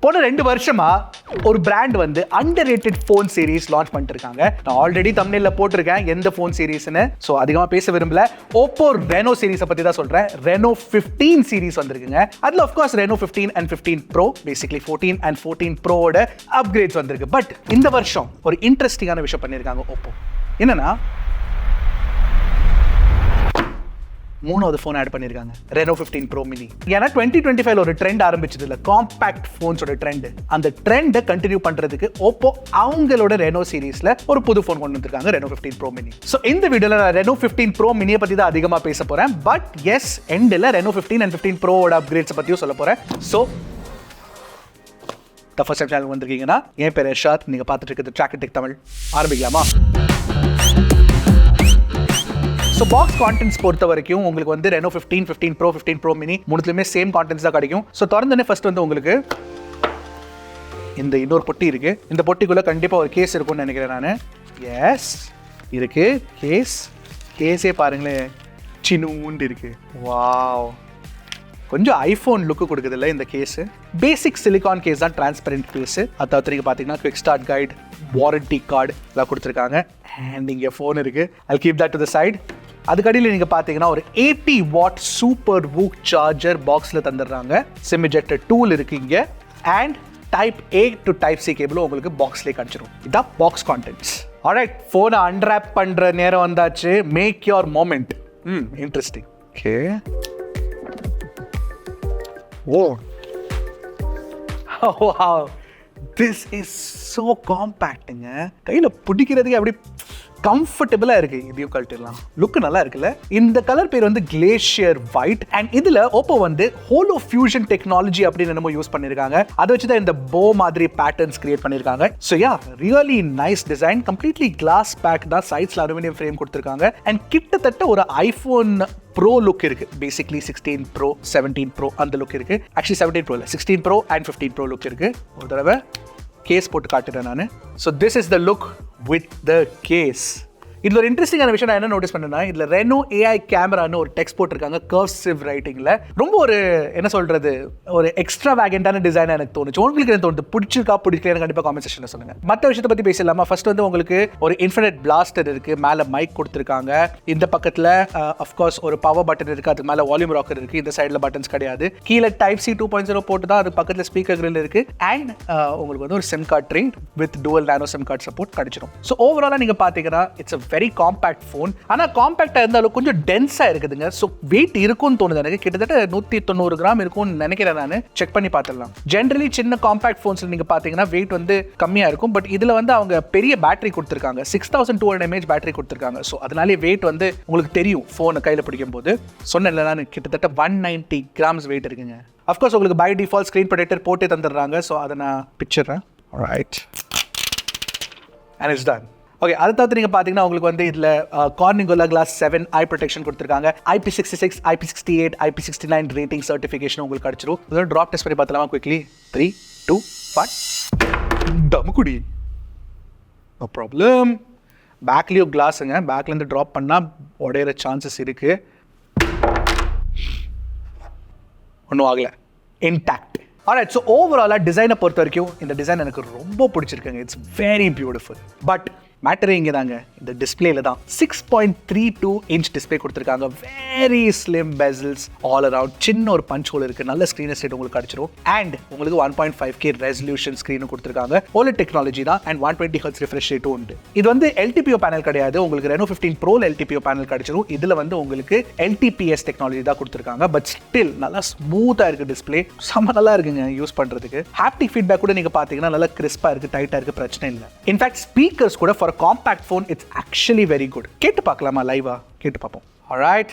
போன 2 வருஷமா ஒரு பிராண்ட் வந்து under rated phone series launch பண்ணிட்டு இருக்காங்க. நான் ஆல்ரெடி தம்ப்நெயில்ல போட்டிருக்கேன் எந்த ஃபோன் சீரிஸ்னு. ஸோ அதிகமாக பேச விரும்பல. ஓப்போ ரெனோ சீரிஸை பற்றி தான் சொல்கிறேன். ரெனோ 15 சீரிஸ் வந்திருக்குங்க. அதில் of course Reno 15 and 15 pro, basically 14 and 14 ப்ரோவோட அப்கிரேட்ஸ் வந்திருக்கு. பட் இந்த வருஷம் ஒரு இன்ட்ரெஸ்டிங்கான விஷயம் பண்ணியிருக்காங்க ஓப்போ. என்னன்னா, 3வது ஃபோன் ஆட் பண்ணியிருக்காங்க, ரெனோ 15 ப்ரோ மினி. ஏன்னா 2025 ஒரு ட்ரெண்ட் ஆரம்பிச்சது இல்லை, காம்பேக்ட் ஃபோன்ஸோட ட்ரெண்ட். அந்த ட்ரெண்டை கண்டினியூ பண்ணுறதுக்கு ஓப்போ அவங்களோட ரெனோ சீரீஸில் ஒரு புது ஃபோன் கொண்டு வந்திருக்காங்க, ரெனோ 15 ப்ரோ மினி. ஸோ இந்த வீடியோவில் நான் ரெனோ 15 ப்ரோ மினியை பற்றி தான் அதிகமாக பேச போகிறேன். பட் எஸ், எண்டில் ரெனோ 15 and 15 ப்ரோவோட அப்கிரேட்ஸை பற்றியும் சொல்ல போகிறேன். ஸோ ஃபர்ஸ்ட் டைம் சேனல் வந்திருக்கீங்கன்னா, என் பேர் யஷாத், நீங்கள் பார்த்துட்டு இருக்கிறது ட்ராக் டெக் தமிழ். ஆரம்பிக்கலாமா? ஸோ பாக்ஸ் கான்டென்ட்ஸ் பொறுத்த வரைக்கும் உங்களுக்கு வந்து ரெனோ 15, 15 ப்ரோ, 15 ப்ரோ மினி மூணுத்துலையுமே சேம் கான்டென்ட்ஸ் தான் கிடைக்கும். ஸோ திறந்தோடனே ஃபர்ஸ்ட் வந்து உங்களுக்கு இந்த இன்னொரு பொட்டி இருக்கு. இந்த பொட்டிக்குள்ள கண்டிப்பாக ஒரு கேஸ் இருக்கும்னு நினைக்கிறேன் நான். எஸ் இருக்கு கேஸே பாருங்களேன், சின்னூண்டு இருக்கு. வாவ், கொஞ்சம் ஐஃபோன் லுக்கு கொடுக்குது இல்லை இந்த கேஸு. பேசிக் சிலிகான் கேஸ் தான், டிரான்ஸ்பரண்ட் கேஸு. அதாவது நீங்கள் பார்த்தீங்கன்னா quick start guide, warranty card எல்லாம் கொடுத்துருக்காங்க. அண்ட் இங்கே ஃபோன் இருக்கு. I'll keep that to the side. அதுக்கடியில் நீங்கள் பார்த்தீங்கன்னா ஒரு 80 வாட் சூப்பர் வூக் சார்ஜர் பாக்ஸில் தந்துடுறாங்க. சிம் எஜெக்டர் டூல் இருக்கு இங்கே. And type A to type C கேபிளும் உங்களுக்கு பாக்ஸ்லேயே கிடச்சிரும். இதான் பாக்ஸ் கான்டென்ட்ஸ். ஆல்ரைட், ஃபோனை அன்ராப் பண்ணுற நேரம் வந்தாச்சு. Make your moment. Interesting. Okay. Wow, this is so compactங்க. கையில் பிடிக்கிறதுக்கு அப்படி கம்ஃபர்டபுளாக இருக்குது. இதையும் கழட்டிடலாம். லுக்கு நல்லா இருக்குல்ல. இந்த கலர் பேர் வந்து கிளேஷியர் ஒயிட். அண்ட் இதில் ஓப்போ வந்து ஹோலோ ஃபியூஷன் டெக்னாலஜி அப்படின்னு என்னமோ யூஸ் பண்ணியிருக்காங்க. அதை வச்சு தான் இந்த போ மாதிரி பேட்டர்ன்ஸ் கிரியேட் பண்ணியிருக்காங்க. So ya, really nice design. Completely glass back தான், சைட்ஸில் அலுமினியம் ஃப்ரேம் கொடுத்துருக்காங்க. அண்ட் கிட்டத்தட்ட ஒரு ஐஃபோன் ப்ரோ லுக் இருக்கு. பேசிக்லி 16 ப்ரோ, 17 ப்ரோ அந்த லுக் இருக்கு. ஆக்சுவலி 17 ப்ரோ இல்லை, 16 ப்ரோ அண்ட் 15 ப்ரோ லுக் இருக்கு. ஒரு தடவை கேஸ் போட்டு காட்டுறேன் நான். So this is the look with the case. இதில் ஒரு இன்ட்ரெஸ்டிங்கான விஷயம் நான் என்ன நோட்டீஸ் பண்ணேன்னா, இதில் ரெனோ AI கேமரான்னு ஒரு டெக்ஸ்ட் போட்டிருக்காங்க கர்சிவ் ரைட்டிங்கில். ரொம்ப ஒரு என்ன சொல்கிறது, ஒரு எக்ஸ்ட்ரா வேகண்டான டிசைனாக எனக்கு தோணுச்சு. உங்களுக்கு என்ன தோணுது? பிடிச்சிருக்கா பிடிக்கலன்னு கண்டிப்பாக காமெண்ட் செக்ஷனில் சொல்லுங்கள். மற்ற விஷயத்தை பற்றி பேசலாமா? ஃபர்ஸ்ட் வந்து உங்களுக்கு ஒரு இன்ஃபினிட் பிளாஸ்டர் இருக்குது, மேலே மைக் கொடுத்துருக்காங்க. இந்த பக்கத்தில் அஃப்கோர்ஸ் ஒரு பவர் பட்டன் இருக்குது, அதுக்கு மேலே வால்யூம் ராக்கர் இருக்குது. இந்த சைடில் பட்டன்ஸ் கிடையாது. கீழே டைப் C 2.0 போட்டு தான், அது பக்கத்தில் ஸ்பீக்கர் கிரில் இருக்குது. அண்ட் உங்களுக்கு வந்து ஒரு SIM card tray with dual nano SIM card support கிடைச்சிடும். ஸோ ஓவராலாக நீங்கள் பார்த்தீங்கன்னா it's a very compact phone. ஆனால் காம்பேக்டாக இருந்தாலும் கொஞ்சம் டென்ஸாக இருக்குதுங்க. ஸோ வெயிட் இருக்கும்னு தோணுது எனக்கு. கிட்டத்தட்ட 190 கிராம் இருக்கும்னு நினைக்கிறேன் நான். செக் பண்ணி பார்த்துடலாம். ஜென்ரலி சின்ன காம்பேக்ட் ஃபோன்ஸில் நீங்கள் பார்த்தீங்கன்னா வெயிட் வந்து கம்மியாக இருக்கும். பட் இதில் வந்து அவங்க பெரிய பேட்டரி கொடுத்துருக்காங்க, 6200 mAh பேட்டரி கொடுத்துருக்காங்க. ஸோ அதனாலே வெயிட் வந்து உங்களுக்கு தெரியும் ஃபோனை கையில் பிடிக்கும் போது. சொன்னேன்ல நான், கிட்டத்தட்ட 190 கிராம்ஸ் வெயிட் இருக்குங்க. அஃப்கோர்ஸ் உங்களுக்கு பை டிஃபால்ட் ஸ்க்ரீன் ப்ரொடெக்டர் போட்டே தந்துடுறாங்க. ஸோ அதை நான் பிக்சர்றேன். Right, and it's done. Okay, அதை தவிர்த்து நீங்கள் பார்த்தீங்கன்னா உங்களுக்கு வந்து இதில் Corning Gorilla glass 7 i protection கொடுத்துருக்காங்க. IP66, IP68, IP69 rating certification உங்களுக்கு கிடச்சிரும். இதோட ட்ராப் டெஸ்ட் பண்ணி பார்த்தலாமா குவிக்லி? 3, 2, 1. டமுக்குடி, நோ ப்ராப்ளம். பேக்லேயும் கிளாஸுங்க. பேக்லேருந்து ட்ராப் பண்ணால் உடையிற சான்சஸ் இருக்குது. ஒன்றும் ஆகலை, இன்டாக்ட். ஆல்ரைட், ஸோ ஓவராலாக டிசைனை பொறுத்த வரைக்கும் இந்த டிசைன் எனக்கு ரொம்ப பிடிச்சிருக்குங்க. It's very beautiful. பட் மேட்டரே இங்கே தாங்க, இந்த டிஸ்பிளேல தான். 6.32 இன்ச் டிஸ்பிளே கொடுத்துருக்காங்க. Very slim bezels all around. சின்ன ஒரு பஞ்ச் ஹோல் இருக்குது. நல்ல ஸ்க்ரீன் செட் உங்களுக்கு கிடச்சிரும். அண்ட் உங்களுக்கு 1.5K ரெசல்யூஷன் ஸ்க்ரீனும் கொடுத்துருக்காங்க. OLED டெக்னாலஜி தான். அண்ட் 120 Hz ரிஃப்ரெஷ் ரேட்டும் உண்டு. இது வந்து LTPO பேனல் கிடையாது. உங்களுக்கு ரெனோ 15 ப்ரோவில் LTPO பேனல் கிடச்சிரும். இதில் வந்து உங்களுக்கு LTPS டெக்னாலஜி தான் கொடுத்துருக்காங்க. பட் ஸ்டில் நல்லா ஸ்மூத்தாக இருக்குது டிஸ்பிளே. செம்ம நல்லா இருக்குங்க யூஸ் பண்ணுறதுக்கு. ஹாப்டிக் ஃபீட்பேக் கூட நீங்கள் பார்த்தீங்கன்னா நல்லா கிறிஸ்பாக இருக்குது, டைட்டாக இருக்குது, பிரச்சனை இல்லை. இன்ஃபேக்ட் ஸ்பீக்கர்ஸ் கூட for compact phone it's actually very good. கேட்டு பார்க்கலாமா? லைவா கேட்டு பார்ப்போம். ஆல்ரைட்,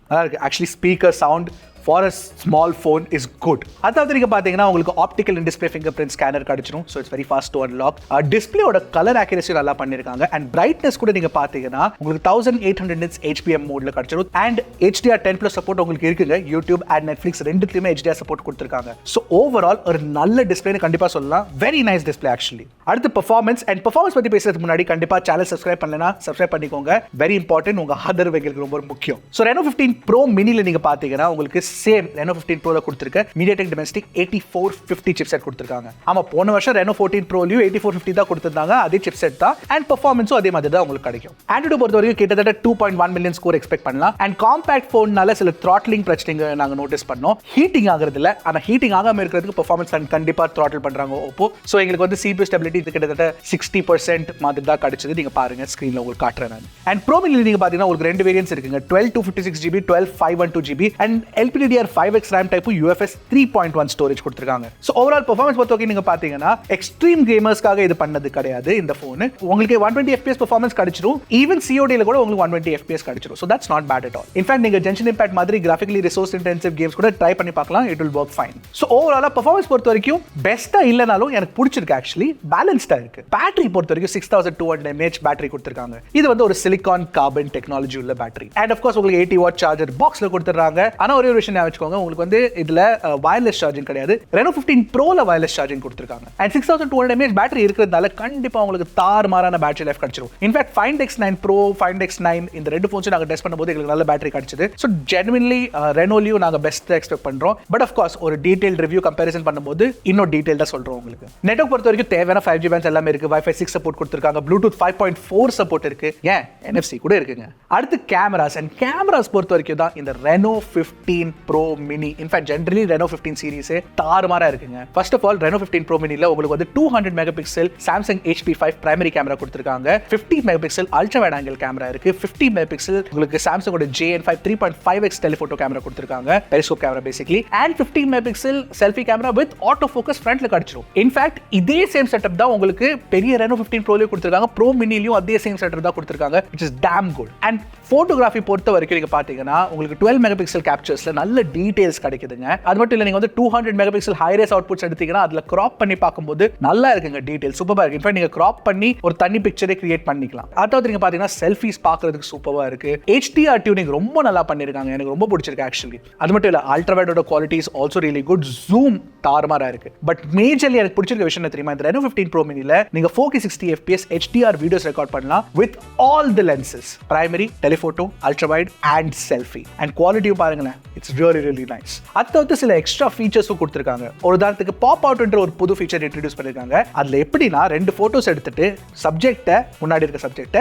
நல்லா இருக்கு. Actually speaker sound for a small phone is good. அதாவது நீங்க பாத்தீங்கன்னா உங்களுக்கு optical and display finger print scanner கிடைச்சிடும். So it's very fast to unlock. டிஸ்பிளேயோட கலர் ஆக்யூரசி நல்லா பண்ணிருக்காங்க. அண்ட் பிரைட்னஸ் கூட நீங்க பாத்தீங்கன்னா உங்களுக்கு 1800 nits HPM மோட்ல கிடைச்சிடும். அண்ட் HDR10+ சப்போர்ட் உங்களுக்கு இருக்குங்க. யூடியூப் அண்ட் நெட்ஃபிளிக்ஸ் ரெண்டுத்துலயுமே HDR சப்போர்ட் கொடுத்திருக்காங்க. ஸோ ஓவரால் ஒரு நல்ல டிஸ்பிளேன்னு கண்டிப்பா சொல்லலாம். Very nice display actually. அடுத்து பெர்ஃபார்மன்ஸ் பத்தி பேசுறதுக்கு முன்னாடி கண்டிப்பா சேனல் சப்ஸ்கிரைப் பண்ணலனா சப்ஸ்கிரைப் பண்ணிக்கோங்க. Very important. உங்க ஆதரவு எங்களுக்கு ரொம்ப முக்கியம். ஸோ Reno 15 Pro Miniல நீங்க பாத்தீங்கன்னா உங்களுக்கு சேம் Reno 15 Proல கொடுத்திருக்க MediaTek Dimensity 8450 சிப்செட் கொடுத்திருக்காங்க. ஆமா, போன வருஷம் Reno 14 Proலயும் 8450 தான் கொடுத்திருந்தாங்க. அதே சிப்செட் தான். அண்ட் பெர்ஃபார்மன்ஸும் அதே மாதிரி தான் உங்களுக்கு கிடைக்கும். Android பொறுத்த வரைக்கும் கிட்டத்தட்ட 2.1 மில்லியன் ஸ்கோர் எக்ஸ்பெக்ட் பண்ணலாம். அண்ட் காம்பாக்ட் போன்னால சில த்ராட்லிங் பிரச்சனைங்க நாங்க நோட்டீஸ் பண்ணோம். ஹீட்டிங் ஆகிறது இல்ல, ஆனா ஹீட்டிங் ஆகாம இருக்கிறதுக்கு பெர்ஃபார்மன்ஸ் கண்டிப்பா த்ராட்டில் பண்றாங்க Oppo. ஸோ எங்களுக்கு வந்து CPU ஸ்டெபிலிட்டி கிட்டத்தட்ட 60% மாதிரி தான் கிடைச்சது. நீங்க பாருங்க ஸ்கிரீன்ல உங்களுக்கு காட்டுறேன் நான். அண்ட் Pro Mini நீங்க பாத்தீங்கன்னா உங்களுக்கு ரெண்டு வேரியன்ட்ஸ் இருக்குங்க. 12/256GB, 12/512GB and LPDDR5X RAM type UFS 3.1 storage கொடுத்திருக்காங்க. ஸோ ஓவரால் பெர்ஃபார்மன்ஸ் பொறுத்தவரைக்கும் நீங்க பாத்தீங்கன்னா எக்ஸ்ட்ரீம் கேமர்ஸ்க்காக இது பண்ணது கிடையாது. இந்த போன் உங்களுக்கு 120 FPS பெர்ஃபார்மன்ஸ் கிடைச்சிடும். ஈவன் COD ல கூட உங்களுக்கு 120 FPS கிடைச்சிடும். So that's not bad at all. In fact நீங்க Genshin Impact மாதிரி கிராஃபிக்கலி ரிசோர்ஸ் இன்டென்சிவ் கேம்ஸ் கூட ட்ரை பண்ணி பார்க்கலாம். It will work fine. So ஓவராலா பெர்ஃபார்மன்ஸ் பொறுத்த வரைக்கும் பெஸ்டா இல்லனாலும் எனக்கு பிடிச்சிருக்கு. ஆக்சுவலி பேலன்ஸ்டா இருக்கு. பேட்டரி பொறுத்த வரைக்கும் 6200 mAh பேட்டரி கொடுத்திருக்காங்க. இது வந்து ஒரு சிலிகான் கார்பன் டெக்னாலஜி உள்ள பேட்டரி. அண்ட் ஆஃப் கோர்ஸ் உங்களுக்கு 80 வாட் சார்ஜர் பாக்ஸ்ல கொடுத்துறாங்க. ஆனா ஒரே ஒரு விஷயம் ஞாபகம் உங்களுக்கு வந்து இதுல வயர்லெஸ் சார்ஜிங் கிடையாது. Reno 15 Proல வயர்லெஸ் சார்ஜிங் கொடுத்திருக்காங்க. அண்ட் 6200 mAh பேட்டரி இருக்கிறதுனால கண்டிப்பா உங்களுக்கு தாறுமாறான பேட்டரி லைஃப் கிடைச்சிடும். In fact Find X9 Pro, Find X9 இந்த ரெண்டு போன்ஸும் நாங்க டெஸ்ட் பண்ணும்போது எங்களுக்கு நல்ல பேட்டரி கிடைச்சது. ஸோ ஜெனுவின்லி Renoலயும் நாங்க பெஸ்ட் எக்ஸ்பெக்ட் பண்றோம். பட் ஆஃப் கோர்ஸ் ஒரு டீடைல் ரிவ்யூ கம்பேரிசன் பண்ணும்போது இன்னும் டீடைல்டா சொல்றோம் உங்களுக்கு. நெட்வொர்க் பொறுத்த வரைக்கும் தேவையான 5G பேண்ட்ஸ் எல்லாமே இருக்கு. Wi-Fi 6 சப்போர்ட் கொடுத்திருக்காங்க. Bluetooth 5.4 சப்போர்ட் இருக்கு. ஏன் NFC கூட இருக்குங்க. அடுத்து கேமராஸ் அண்ட் கேமராஸ் பொறுத்த வரைக்கும் தான் இந்த Reno 15 Pro Mini. In fact generally Reno 15 சீரிஸே தாறுமாறா இருக்குங்க. First of all Reno 15 Pro Miniல உங்களுக்கு வந்து 200 megapixel Samsung HP5 primary camera கொடுத்திருக்காங்க. 50 megapixel ultra wide angle camera இருக்கு. 50 மெகாபிக்சல் உங்களுக்கு Samsungோட JN5 3.5x டெலிஃபோட்டோ கேமரா கொடுத்திருக்காங்க. Periscope camera basically. And 50 megapixel selfie camera with auto focus ஃப்ரண்ட்ல கிடைச்சிரும். இன்ஃபேக்ட் இதே சேம் செட்டப் தான் உங்களுக்கு பெரிய Reno 15 Proலயும் கொடுத்திருக்காங்க. Pro Miniலயும் அதே சேம் செட்டப் தான் கொடுத்திருக்காங்க. which is damn good. And photography பொறுத்த வரைக்கும் நீங்க பாத்தீங்கன்னா உங்களுக்கு 12 மெகாபிக்சல் கேப்சர்ஸ்ல நல்ல டீடைல்ஸ் கிடைக்குதுங்க. அது மட்டும் இல்ல, நீங்க வந்து 200 மெகாபிக்சல் ஹை ரேஸ் அவுட்புட்ஸ் எடுத்தீங்கன்னா அதுல கிராப் பண்ணி பார்க்கும்போது நல்லா இருக்குங்க. டீடைல் சூப்பரா இருக்கு. இன்ஃபேக்ட் நீங்க கிராப் பண்ணி ஒரு தனி பிக்சரே கிரியேட் பண்ணிக்கலாம். அதாவது நீங்க பாத்தீங்கன்னா செல்ஃபிஸ் பார்க்கிறதுக்கு சூப்பரா இருக்கு. HDR டியூனிங் ரொம்ப நல்லா பண்ணிருக்காங்க. எனக்கு ரொம்ப பிடிச்சிருக்கு ஆக்சுவலி. அது மட்டும் இல்ல, அல்ட்ரா வைடோட quality is also really good. Zoom தாறுமாறா இருக்கு. பட் மேஜர்லி எனக்கு பிடிச்சிருக்க விஷயம் என்ன தெரியுமா, இந்த Reno 15 Pro Miniல நீங்க 4K 60 FPS HDR videos record பண்ணலாம் with all the lenses, primary, telephoto, ultra wide and selfie. and quality பாருங்களேன், it's really nice. அதாவது சில எக்ஸ்ட்ரா ஃபீச்சர்ஸும் கொடுத்திருக்காங்க. ஒரு உதாரணத்துக்கு பாப் அவுட்ன்ற ஒரு புது ஃபீச்சர் இன்ட்ரோடியூஸ் பண்ணிருக்காங்க. அதுல எப்படினா ரெண்டு போட்டோஸ் எடுத்துட்டு சப்ஜெக்ட்ட முன்னாடி இருக்க சப்ஜெக்ட்ட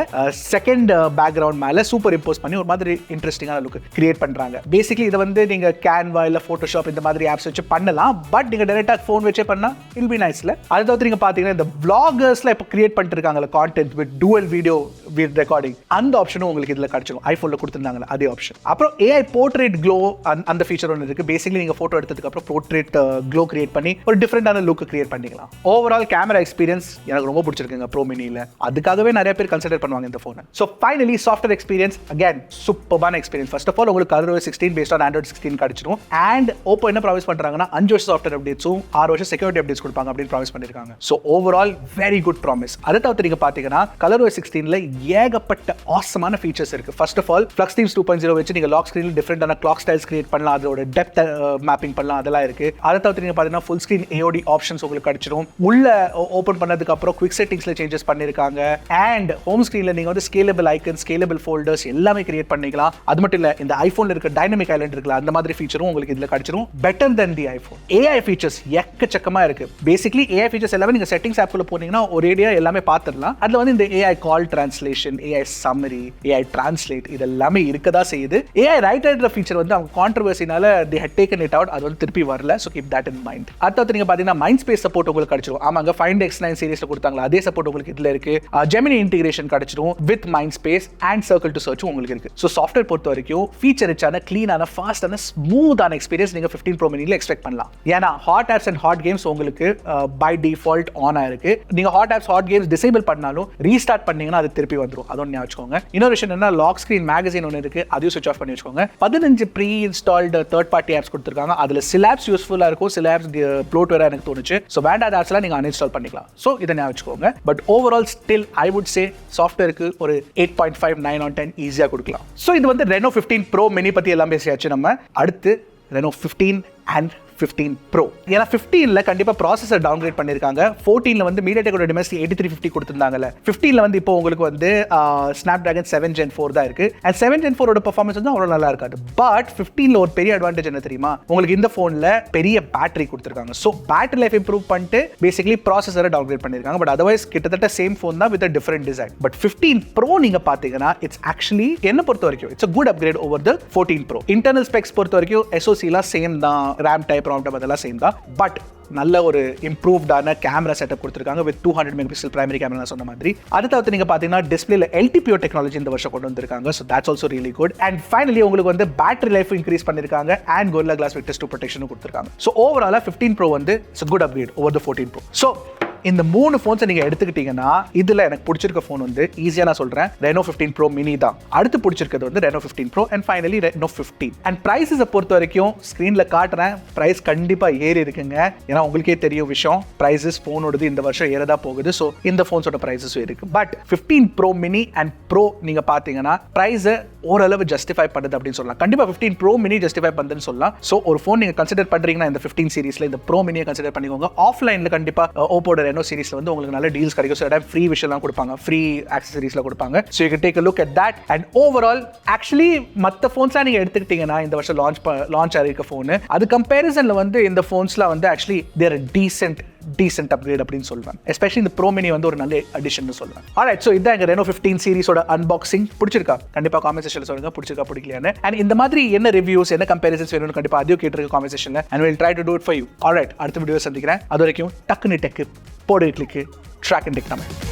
செகண்ட் பேக்ரவுண்ட் மேல சூப்பர் இம்போஸ் பண்ணி ஒரு மாதிரி இன்ட்ரெஸ்டிங்கான லுக் கிரியேட் பண்றாங்க. பேசிக்கலி இத வந்து நீங்க Canva இல்ல Photoshop இந்த மாதிரி ஆப்ஸ் வச்சு பண்ணலாம். பட் நீங்க டைரக்டா ஃபோன் வச்சே பண்ணா it'll be nice. அதாவது நீங்க பாத்தீங்கன்னா இந்த vloggers-ல இப்ப கிரியேட் பண்ணிட்டு இருக்காங்கல content with dual video with recording, அந்த ஆப்ஷனும் உங்களுக்கு இதுல கிடைச்சிடும். ஐபோன்ல கொடுத்திருந்தாங்கல அதே ஆப்ஷன். அப்புறம் AI portrait glow அந்த ஃபீச்சர் ஒன்னு இருக்கு. பேசிக்கலி நீங்க போட்டோ எடுத்ததுக்கு அப்புறம் portrait glow கிரியேட் பண்ணி ஒரு டிஃபரெண்டான லுக் கிரியேட் பண்ணிக்கலாம். ஓவரால் கேமரா எக்ஸ்பீரியன்ஸ் எனக்கு ரொம்ப பிடிச்சிருக்குங்க Pro Miniல. அதுக்காகவே நிறைய பேர் கன்சிடர் பண்ணுவாங்க இந்த போனை. So finally software experience again சூப்பரான எக்ஸ்பீரியன்ஸ். ஃபர்ஸ்ட் ஆஃப் ஆல் உங்களுக்கு ColorOS 16 based on Android 16 கிடைச்சிடும். அண்ட் Oppo என்ன ப்ராமிஸ் பண்றாங்கன்னா 5 வருஷம் சாஃப்ட்வேர் அப்டேட்ஸும் 6 வருஷம் செக்யூரிட்டி அப்டேட்ஸ் கொடுப்பாங்க அப்படின்னு ப்ராமிஸ் பண்ணிருக்காங்க. So overall very good promise. அதை தவிர்த்து நீங்க பாத்தீங்கன்னா ColorOS 16ல ஏகப்பட்ட ஆசமான ஃபீச்சர்ஸ் இருக்கு. First of all Flux Themes 2.0 வச்சு நீங்க லாக் ஸ்கிரீன்ல டிஃபரெண்டான கிளாக் ஸ்டைல்ஸ் கிரியேட் பண்ணலாம். அதோட டெப்த் மேப்பிங் பண்ணலாம். அதெல்லாம் இருக்கு. அதை தவிர்த்து நீங்க பாத்தீங்கன்னா ஃபுல் ஸ்கிரீன் AOD ஆப்ஷன்ஸ் உங்களுக்கு கிடைச்சிடும். உள்ள ஓபன் பண்ணதுக்கு அப்புறம் குவிக் செட்டிங்ஸ்ல சேஞ்சஸ் பண்ணிருக்காங்க. அண்ட் ஹோம் ஸ்கிரீன்ல நீங்க வந்து ஸ்கேலபிள் ஐக்கன், ஸ்கேலபிள் ஃபோல்டர்ஸ் எல்லாமே கிரியேட் பண்ணிக்கலாம். அது மட்டும் இல்ல, இந்த ஐபோன்ல இருக்க டைனமிக் ஐலண்ட் இருக்குல்ல, அந்த மாதிரி ஃபீச்சரும் உங்களுக்கு இதுல கிடைச்சிடும். பெட்டர் தென் தி ஐபோன். AI ஃபீச்சர்ஸ் எக்கச்சக்கமா இருக்கு. பேசிக்கலி AI ஃபீச்சர்ஸ் எல்லாமே நீங்க செட்டிங்ஸ் ஆப்க்குள்ள போனீங்கன்னா ஒரேடியா எல்லாமே பார்த்துடலாம். அதுல வந்து இந்த AI call translation, AI summary, AI translate இதெல்லாமே இருக்கதா செய்யுது. AI ரைட்டர் ஃபீச்சர் வந்து அவங்க கான்ட்ரோவர்சினால they had taken it out. அது வந்து திருப்பி வரல. So keep that in mind. அடுத்து நீங்க பாத்தீங்கன்னா Mindspace சப்போர்ட் உங்களுக்கு கிடைச்சிடும். ஆமாங்க, Find X9 சீரிஸ்ல கொடுத்தாங்களா அதே சப்போர்ட் உங்களுக்கு இதுல இருக்கு. Gemini இன்டிகிரேஷன் கிடைச்சிடும் with Mindspace and Circle to Search உங்களுக்கு இருக்கு. So சாஃப்ட்வேர் பொறுத்த வரைக்கும் ஃபீச்சர் ரிச்சான, க்ளீனான, ஃபாஸ்டான, ஸ்மூத்தான எக்ஸ்பீரியன்ஸ் நீங்க 15 Pro Miniல எக்ஸ்பெக்ட் பண்ணலாம். ஏன்னா hot apps and hot games உங்களுக்கு பை டிஃபால்ட் ஆன் ஆயிருக்கு. நீங்க hot apps hot games disable பண்ணாலும் ரீஸ்டார்ட் பண்ணீங்கன்னா அது திருப்பி வந்துடும். அதுவும் ஞாபகம் வச்சுக்கோங்க. இன்னொரு விஷயம் என்ன, லாக் ஸ்கிரீன் மேகசின் ஒன்று இருக்கு, அதையும் ஸ்விட்ச் ஆஃப் பண்ணி வச்சுக்கோங்க. 15 preinstalled third party apps கொடுத்துருக்காங்க. அதில் சில ஆப்ஸ் யூஸ்ஃபுல்லாக இருக்கும், சில ஆப்ஸ் ப்ளோட்வேராக எனக்கு தோணுச்சு. ஸோ வேண்டாத ஆப்ஸ்லாம் நீங்கள் அன்இன்ஸ்டால் பண்ணிக்கலாம். ஸோ இதை ஞாபகம் வச்சுக்கோங்க. But overall still I would say சாஃப்ட்வேருக்கு ஒரு 8.5 9 on 10 ஈஸியாக கொடுக்கலாம். ஸோ இது வந்து Reno 15 Pro mini பற்றி எல்லாம் பேசியாச்சு. நம்ம அடுத்து Reno 15 and 15 Pro. ஏன்னா 15ல கண்டிப்பா ப்ராசஸர் டவுன்கிரேட் பண்ணிருக்காங்க. 14ல வந்து MediaTek Dimensity 8350 கொடுத்திருந்தாங்கல. 15ல வந்து இப்போ உங்களுக்கு வந்து Snapdragon 7 Gen 4 தான் இருக்கு. and 7 Gen 4 ஓட பெர்ஃபார்மன்ஸ் வந்து அவ்வளவு நல்லா இருக்காது. பட் 15ல ஒரு பெரிய அட்வான்டேஜ் என்ன தெரியுமா, உங்களுக்கு இந்த போன்ல பெரிய பேட்டரி கொடுத்திருக்காங்க. சோ பேட்டரி லைஃப் இம்ப்ரூவ் பண்ணிட்டு பேசிக்கலி ப்ராசஸரை டவுன்கிரேட் பண்ணிருக்காங்க. பட் அதர்வைஸ் கிட்டத்தட்ட சேம் போன் தான் with a different design. But 15 Pro நீங்க பாத்தீங்கன்னா இட்ஸ் ஆக்சுவலி என்ன பொறுத்த வரைக்கும் it's a good upgrade over the 14 Pro. Internal specs பொறுத்த வரைக்கும் SoC லாம் சேம் தான், RAM டைப் அதெல்லாம் சேம் தான். பட் நல்ல ஒரு இம்ப்ரூவ்டான கேமரா செட்டப் கொடுத்திருக்காங்க வித் 200 மெகாபிக்சல் பிரைமரி கேமரா சொன்ன மாதிரி. அடுத்து நீங்க பாத்தீங்கன்னா டிஸ்பிளேல LTPO டெக்னாலஜி இந்த வருஷம் கொண்டு வந்திருக்காங்க. So that's also really good. And finally உங்களுக்கு வந்து பேட்டரி லைஃப் இன்க்ரீஸ் பண்ணிருக்காங்க அண்ட் Gorilla Glass Victus 2 ப்ரொடெக்ஷனும் கொடுத்திருக்காங்க. சோ ஓவராலா 15 Pro வந்து it's a good upgrade over the 14 Pro. So இந்த 3 ஃபோன்ஸை நீங்க எடுத்துக்கிட்டீங்கன்னா இதுல எனக்கு பிடிச்சிருக்க ஃபோன் வந்து ஈஸியா நான் சொல்றேன் Reno 15 Pro mini தான். அடுத்து பிடிச்சிருக்கிறது வந்து Reno 15 Pro and finally Reno 15. and prices பொறுத்த வரைக்கும் ஸ்கிரீன்ல காட்டுறேன், பிரைஸ் கண்டிப்பா ஏறி இருக்குங்க. ஏன்னா உங்களுக்கே தெரியும் விஷயம், பிரைசஸ் ஃபோனோடது இந்த வருஷம் ஏறதா போகுது. ஸோ இந்த ஃபோன்ஸோட பிரைசஸும் இருக்கு. But 15 Pro mini and Pro நீங்க பாத்தீங்கன்னா பிரைஸை ஓரளவு ஜஸ்டிஃபை பண்ணுது அப்படின்னு சொல்லலாம். கண்டிப்பா 15 Pro mini ஜஸ்டிஃபை பண்ணுதுன்னு சொல்லலாம். ஸோ ஒரு ஃபோன் நீங்க கன்சிடர் பண்றீங்கன்னா இந்த 15 சீரிஸ்ல இந்த Pro mini கன்சிடர் பண்ணிக்கோங்க. ஆஃப்லைன்ல கண்டிப்பா ஓப்போட Reno சீரிஸ்ல வந்து உங்களுக்கு நல்ல டீல்ஸ் கிடைக்கும். சில டைம் ஃப்ரீ விஷயம்லாம் கொடுப்பாங்க, ஃப்ரீ ஆக்சசரிஸ்ல கொடுப்பாங்க. So you can take a look at that. and overall actually மற்ற ஃபோன்ஸ்லாம் நீங்க எடுத்துக்கிட்டீங்கன்னா இந்த வருஷம் லான்ச் ஆகிருக்க ஃபோன் அது கம்பேரிசன்ல வந்து இந்த ஃபோன்ஸ்லாம் வந்து ஆக்சுவலி தேர் டீசென்ட் அப்கிரேட் அப்படின்னு சொல்லுவேன். எஸ்பெஷலி இந்த Pro mini வந்து ஒரு நல்ல அடிஷன் சொல்லுவேன். ஆல்ரைட், ஸோ இதான் எங்க Reno 15 சீரிஸோட அன்பாக்சிங். பிடிச்சிருக்கா கண்டிப்பா காமெண்ட் செக்ஷன்ல சொல்லுங்க, பிடிச்சிருக்கா பிடிக்கலையான்னு. அண்ட் இந்த மாதிரி என்ன ரிவ்யூஸ் என்ன கம்பேரிசன்ஸ் வேணும்னு கண்டிப்பா அதையும் கேட்டிருக்க காமெண்ட் செக்ஷன்ல and we'll try to do it for you. Alright, அடுத்த வீடியோ சந்திக்கிறேன். அது வரைக்கும் டக்குனு டெக்கு போடு கிளிக்கு ட்ராக் அண்ட் டெக் நம்ம